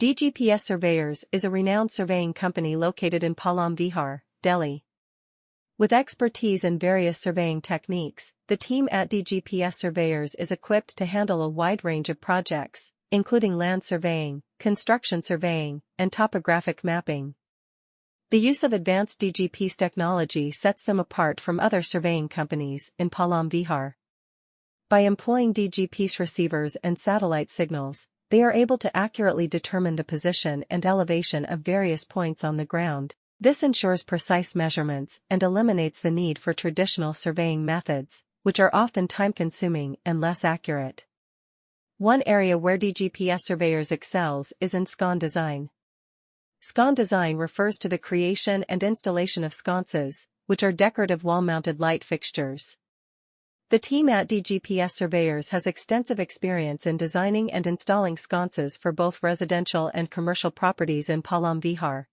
DGPS Surveyors is a renowned surveying company located in Palam Vihar, Delhi. With expertise in various surveying techniques, the team at DGPS Surveyors is equipped to handle a wide range of projects, including land surveying, construction surveying, and topographic mapping. The use of advanced DGPS technology sets them apart from other surveying companies in Palam Vihar. By employing DGPS receivers and satellite signals, they are able to accurately determine the position and elevation of various points on the ground. This ensures precise measurements and eliminates the need for traditional surveying methods, which are often time-consuming and less accurate. One area where DGPS Surveyors excels is in Scon design. Scon design refers to the creation and installation of sconces, which are decorative wall-mounted light fixtures. The team at DGPS Surveyors has extensive experience in designing and installing sconces for both residential and commercial properties in Palam Vihar.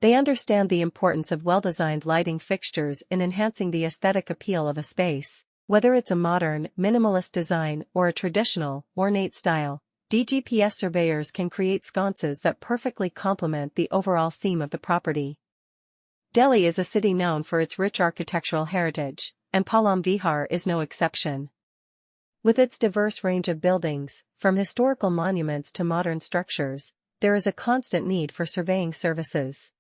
They understand the importance of well-designed lighting fixtures in enhancing the aesthetic appeal of a space. Whether it's a modern, minimalist design or a traditional, ornate style, DGPS Surveyors can create sconces that perfectly complement the overall theme of the property. Delhi is a city known for its rich architectural heritage, and Palam Vihar is no exception. With its diverse range of buildings, from historical monuments to modern structures, there is a constant need for surveying services.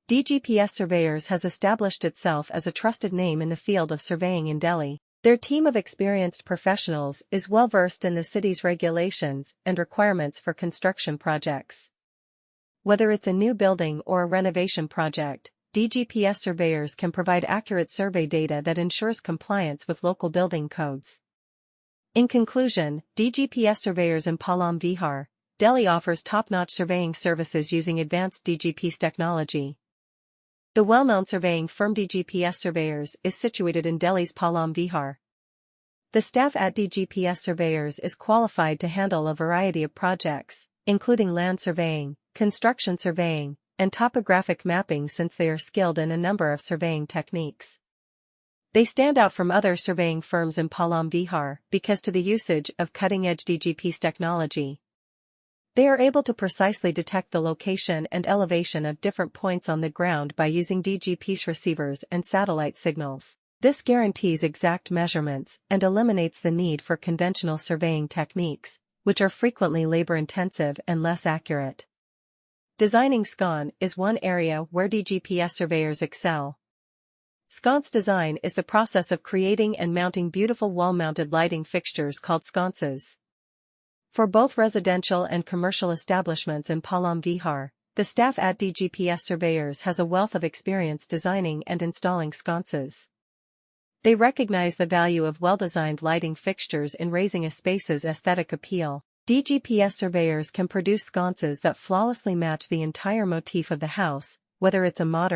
DGPS Surveyors has established itself as a trusted name in the field of surveying in Delhi. Their team of experienced professionals is well versed in the city's regulations and requirements for construction projects. Whether it's a new building or a renovation project, DGPS Surveyors can provide accurate survey data that ensures compliance with local building codes. In conclusion, DGPS Surveyors in Palam Vihar, Delhi offers top-notch surveying services using advanced DGPS technology. The well-known surveying firm DGPS Surveyors is situated in Delhi's Palam Vihar. The staff at DGPS Surveyors is qualified to handle a variety of projects, including land surveying, construction surveying, and topographic mapping, since they are skilled in a number of surveying techniques. They stand out from other surveying firms in Palam Vihar because of the usage of cutting-edge DGPS technology. They are able to precisely detect the location and elevation of different points on the ground by using DGPS receivers and satellite signals. This guarantees exact measurements and eliminates the need for conventional surveying techniques, which are frequently labor-intensive and less accurate. Designing Scon is one area where DGPS Surveyors excel. Sconce design is the process of creating and mounting beautiful wall-mounted lighting fixtures called sconces. For both residential and commercial establishments in Palam Vihar, the staff at DGPS Surveyors has a wealth of experience designing and installing sconces. They recognize the value of well-designed lighting fixtures in raising a space's aesthetic appeal. DGPS Surveyors can produce sconces that flawlessly match the entire motif of the house, whether it's a modern